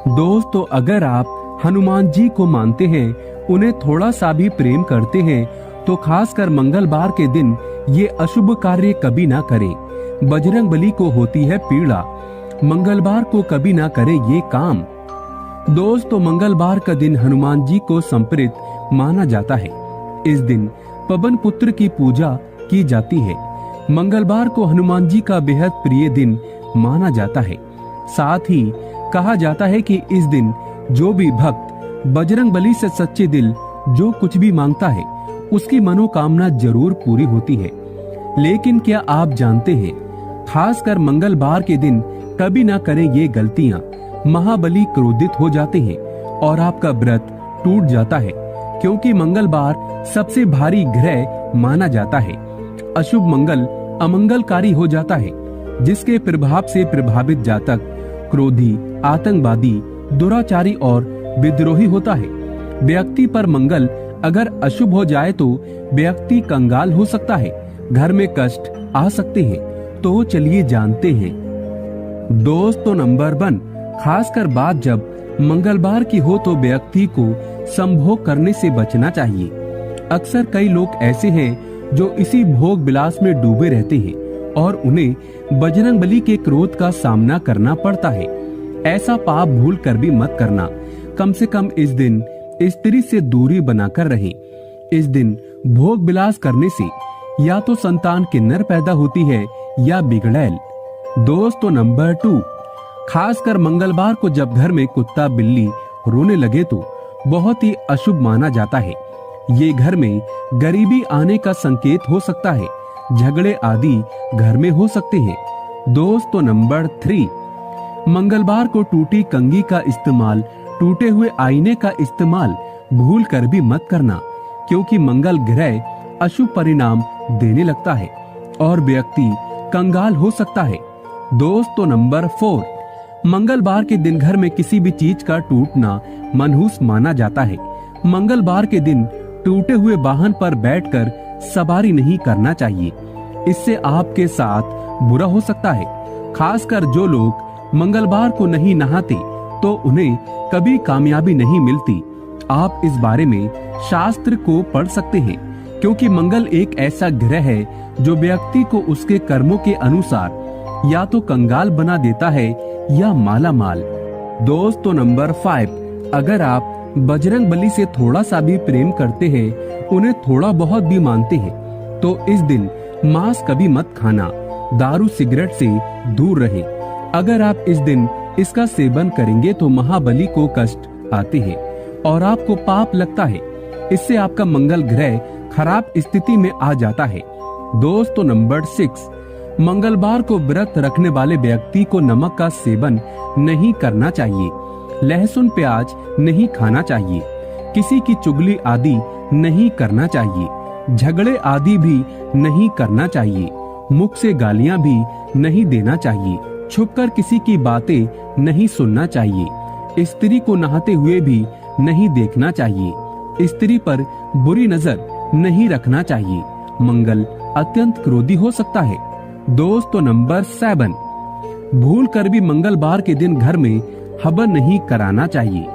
दोस्तों, अगर आप हनुमान जी को मानते हैं, उन्हें थोड़ा सा भी प्रेम करते हैं, तो खासकर मंगलवार के दिन ये अशुभ कार्य कभी ना करें। बजरंग बली को होती है पीड़ा, मंगलवार को कभी ना करें ये काम। दोस्तों, मंगलवार का दिन हनुमान जी को समर्पित माना जाता है। इस दिन पवन पुत्र की पूजा की जाती है। मंगलवार को हनुमान जी का बेहद प्रिय दिन माना जाता है। साथ ही कहा जाता है कि इस दिन जो भी भक्त बजरंग बली से सच्चे दिल जो कुछ भी मांगता है, उसकी मनोकामना जरूर पूरी होती है। लेकिन क्या आप जानते हैं, खासकर मंगलवार के दिन कभी ना करें ये गलतियां। महाबली क्रोधित हो जाते हैं और आपका व्रत टूट जाता है, क्योंकि मंगलवार सबसे भारी ग्रह माना जाता है। अशुभ मंगल अमंगलकारी हो जाता है, जिसके प्रभाव से प्रभावित जातक क्रोधी, आतंकवादी, दुराचारी और विद्रोही होता है। व्यक्ति पर मंगल अगर अशुभ हो जाए तो व्यक्ति कंगाल हो सकता है, घर में कष्ट आ सकते हैं। तो चलिए जानते हैं। दोस्तों, नंबर 1, खासकर बात जब मंगलवार की हो तो व्यक्ति को संभोग करने से बचना चाहिए। अक्सर कई लोग ऐसे हैं जो इसी भोग विलास में डूबे रहते हैं और उन्हें बजरंग बली के क्रोध का सामना करना पड़ता है। ऐसा पाप भूल कर भी मत करना। कम से कम इस दिन स्त्री से दूरी बनाकर रहें। इस दिन भोग विलास करने से या तो संतान किन्नर पैदा होती है या बिगड़ैल। दोस्तों, नंबर 2, खासकर मंगलवार को जब घर में कुत्ता बिल्ली रोने लगे तो बहुत ही अशुभ माना जाता है। ये घर में गरीबी आने का संकेत हो सकता है। झगड़े आदि घर में हो सकते हैं। दोस्तों, नंबर 3, मंगलवार को टूटी कंघी का इस्तेमाल, टूटे हुए आईने का इस्तेमाल भूल कर भी मत करना, क्योंकि मंगल ग्रह अशुभ परिणाम देने लगता है और व्यक्ति कंगाल हो सकता है। दोस्तों, नंबर 4, मंगलवार के दिन घर में किसी भी चीज का टूटना मनहूस माना जाता है। मंगलवार के दिन टूटे हुए वाहन पर बैठकर सवारी नहीं करना चाहिए, इससे आपके साथ बुरा हो सकता है। खासकर जो लोग मंगलवार को नहीं नहाते तो उन्हें कभी कामयाबी नहीं मिलती। आप इस बारे में शास्त्र को पढ़ सकते हैं, क्योंकि मंगल एक ऐसा ग्रह है जो व्यक्ति को उसके कर्मों के अनुसार या तो कंगाल बना देता है या माला माल। दोस्तों, नंबर 5, अगर आप बजरंग बली से थोड़ा सा भी प्रेम करते हैं, उन्हें थोड़ा बहुत भी मानते हैं, तो इस दिन मांस कभी मत खाना, दारू सिगरेट से दूर रहें। अगर आप इस दिन इसका सेवन करेंगे तो महाबली को कष्ट आते हैं और आपको पाप लगता है। इससे आपका मंगल ग्रह खराब स्थिति में आ जाता है। दोस्तों, नंबर 6, मंगलवार को व्रत रखने वाले व्यक्ति को नमक का सेवन नहीं करना चाहिए। लहसुन प्याज नहीं खाना चाहिए। किसी की चुगली आदि नहीं करना चाहिए। झगड़े आदि भी नहीं करना चाहिए। मुख से गालियां भी नहीं देना चाहिए। छुपकर किसी की बातें नहीं सुनना चाहिए। स्त्री को नहाते हुए भी नहीं देखना चाहिए। स्त्री पर बुरी नजर नहीं रखना चाहिए। मंगल अत्यंत क्रोधी हो सकता है। दोस्तों, नंबर 7, भूल कर भी मंगलवार के दिन घर में हवन नहीं कराना चाहिए।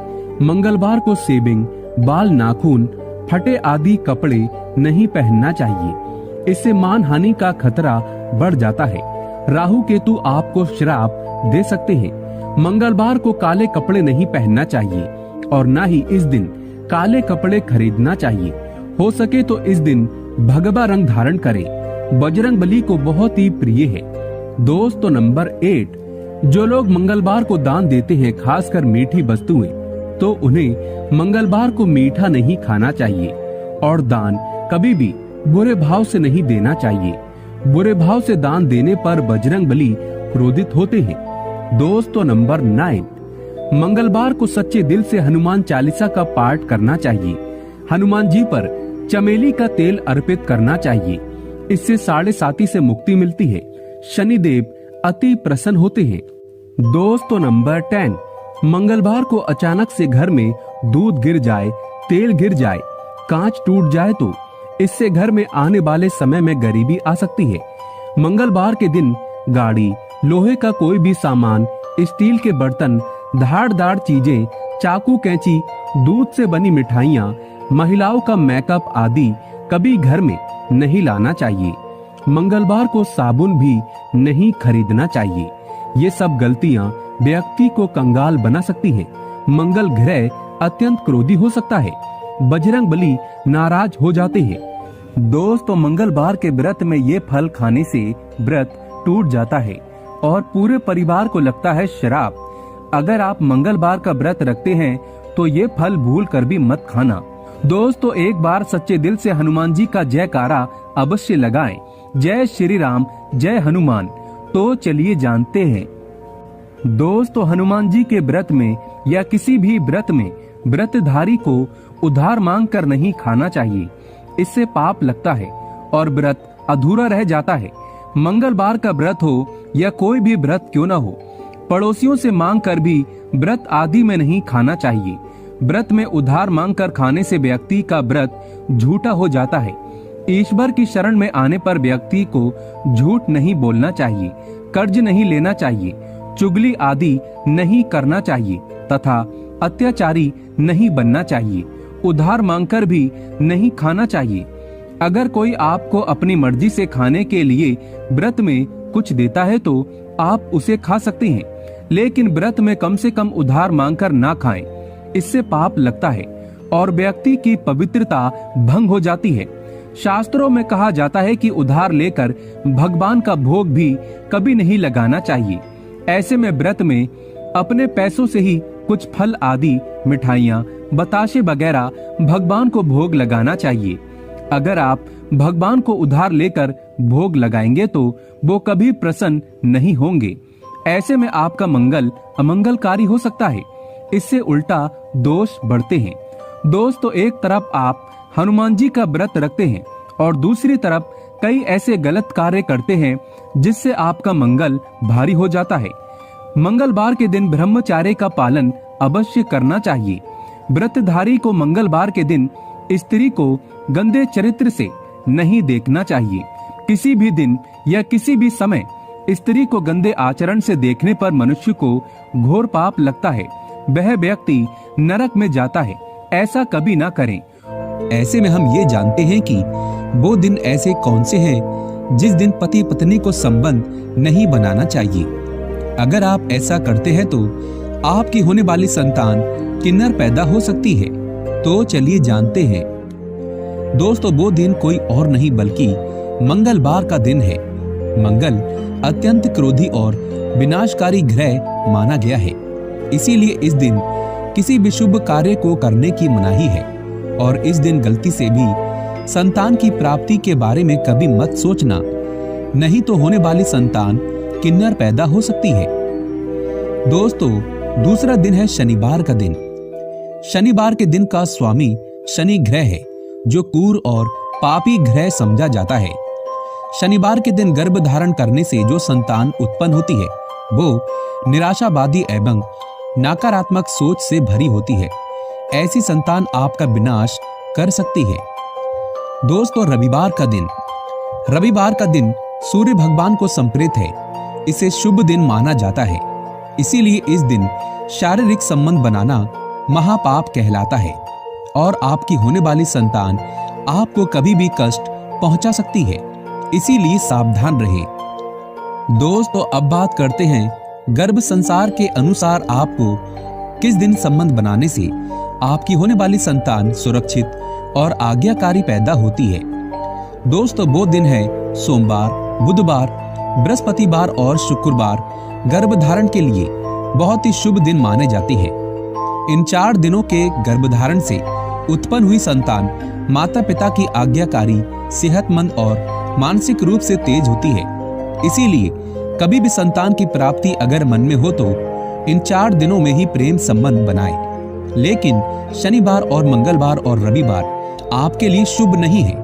मंगलवार को शेविंग, बाल, नाखून, फटे आदि कपड़े नहीं पहनना चाहिए। इससे मान हानि का खतरा बढ़ जाता है। राहु केतु आपको श्राप दे सकते हैं। मंगलवार को काले कपड़े नहीं पहनना चाहिए और न ही इस दिन काले कपड़े खरीदना चाहिए। हो सके तो इस दिन भगवा रंग धारण करें। बजरंग बली को बहुत ही प्रिय है। दोस्तों, नंबर 8, जो लोग मंगलवार को दान देते हैं, खासकर मीठी वस्तुएं, तो उन्हें मंगलवार को मीठा नहीं खाना चाहिए और दान कभी भी बुरे भाव से नहीं देना चाहिए। बुरे भाव से दान देने पर बजरंग बली क्रोधित होते हैं। दोस्तों, नंबर 9, मंगलवार को सच्चे दिल से हनुमान चालीसा का पाठ करना चाहिए। हनुमान जी पर चमेली का तेल अर्पित करना चाहिए। इससे 7.5 से मुक्ति मिलती है। शनिदेव अति प्रसन्न होते हैं। दोस्तों, नंबर 10, मंगलवार को अचानक से घर में दूध गिर जाए, तेल गिर जाए, कांच टूट जाए तो इससे घर में आने वाले समय में गरीबी आ सकती है। मंगलवार के दिन गाड़ी, लोहे का कोई भी सामान, स्टील के बर्तन धारदार चीजें, चाकू कैंची, दूध से बनी मिठाइयाँ, महिलाओं का मेकअप आदि कभी घर में नहीं लाना चाहिए। मंगलवार को साबुन भी नहीं खरीदना चाहिए। ये सब गलतियाँ व्यक्ति को कंगाल बना सकती हैं। मंगल ग्रह अत्यंत क्रोधी हो सकता है। बजरंग बली नाराज हो जाते हैं। दोस्तों, मंगलवार के व्रत में ये फल खाने से व्रत टूट जाता है और पूरे परिवार को लगता है श्राप। अगर आप मंगलवार का व्रत रखते हैं तो ये फल भूल कर भी मत खाना। दोस्तों, एक बार सच्चे दिल से हनुमान जी का जयकारा अवश्य लगाएं। जय श्री राम, जय हनुमान। तो चलिए जानते हैं। दोस्तों, हनुमान जी के व्रत में या किसी भी व्रत में व्रतधारी को उधार मांग कर नहीं खाना चाहिए। इससे पाप लगता है और व्रत अधूरा रह जाता है। मंगलवार का व्रत हो या कोई भी व्रत क्यों न हो, पड़ोसियों से मांग कर भी व्रत आदि में नहीं खाना चाहिए। व्रत में उधार मांग कर खाने से व्यक्ति का व्रत झूठा हो जाता है। ईश्वर की शरण में आने पर व्यक्ति को झूठ नहीं बोलना चाहिए, कर्ज नहीं लेना चाहिए, चुगली आदि नहीं करना चाहिए तथा अत्याचारी नहीं बनना चाहिए। उधार मांगकर भी नहीं खाना चाहिए। अगर कोई आपको अपनी मर्जी से खाने के लिए व्रत में कुछ देता है तो आप उसे खा सकते हैं, लेकिन व्रत में कम से कम उधार मांगकर ना खाएं। इससे पाप लगता है और व्यक्ति की पवित्रता भंग हो जाती है। शास्त्रों में कहा जाता है कि उधार लेकर भगवान का भोग भी कभी नहीं लगाना चाहिए। ऐसे में व्रत में अपने पैसों से ही कुछ फल आदि, मिठाइयाँ, बताशे वगैरह भगवान को भोग लगाना चाहिए। अगर आप भगवान को उधार लेकर भोग लगाएंगे तो वो कभी प्रसन्न नहीं होंगे। ऐसे में आपका मंगल अमंगलकारी हो सकता है। इससे उल्टा दोष बढ़ते हैं। दोस्तों, एक तरफ आप हनुमान जी का व्रत रखते हैं और दूसरी तरफ कई ऐसे गलत कार्य करते हैं जिससे आपका मंगल भारी हो जाता है। मंगलवार के दिन ब्रह्मचर्य का पालन अवश्य करना चाहिए। व्रतधारी को मंगलवार के दिन स्त्री को गंदे चरित्र से नहीं देखना चाहिए। किसी भी दिन या किसी भी समय स्त्री को गंदे आचरण से देखने पर मनुष्य को घोर पाप लगता है। वह व्यक्ति नरक में जाता है। ऐसा कभी ना करें। ऐसे में हम ये जानते हैं कि वो दिन ऐसे कौन से हैं जिस दिन पति पत्नी को संबंध नहीं बनाना चाहिए। अगर आप ऐसा करते हैं तो आपकी होने वाली संतान किन्नर पैदा हो सकती है। तो चलिए जानते हैं। दोस्तों, वो दिन कोई और नहीं बल्कि मंगलवार का दिन है। मंगल अत्यंत क्रोधी और विनाशकारी ग्रह माना गया है। इसीलिए इस दिन किसी भी शुभ कार्य को करने की मनाही है और इस दिन गलती से भी संतान की प्राप्ति के बारे में कभी मत सोचना, नहीं तो होने वाली संतान किन्नर पैदा हो सकती है। दोस्तों, दूसरा दिन है शनिवार का दिन। शनिवार के दिन का स्वामी शनि ग्रह है, जो क्रूर और पापी ग्रह समझा जाता है। शनिवार के दिन गर्भ धारण करने से जो संतान उत्पन्न होती है वो निराशावादी एवं नकारात्मक सोच से भरी होती है। ऐसी संतान आपका विनाश कर सकती है। दोस्तों, रविवार का दिन। रविवार का दिन सूर्य भगवान को समर्पित है। इसे शुभ दिन माना जाता है। इसीलिए इस दिन शारीरिक संबंध बनाना महापाप कहलाता है और आपकी होने वाली संतान आपको कभी भी कष्ट पहुंचा सकती है। इसीलिए सावधान रहें। दोस्तों, अब बात करते हैं गर्भ संसार के अनुसार आपको किस दिन संबंध बनाने से आपकी होने वाली संतान सुरक्षित और आज्ञाकारी पैदा होती है। दोस्तों, वो दिन है सोमवार, बुधवार, बृहस्पतिवार और शुक्रवार गर्भ धारण के लिए बहुत ही शुभ दिन माने जाते हैं। इन 4 दिनों के गर्भधारण से उत्पन्न हुई संतान माता पिता की आज्ञाकारी, सेहतमंद और मानसिक रूप से तेज होती है। इसीलिए कभी भी संतान की प्राप्ति अगर मन में हो तो इन 4 दिनों में ही प्रेम संबंध बनाएं। लेकिन शनिवार और मंगलवार और रविवार आपके लिए शुभ नहीं है।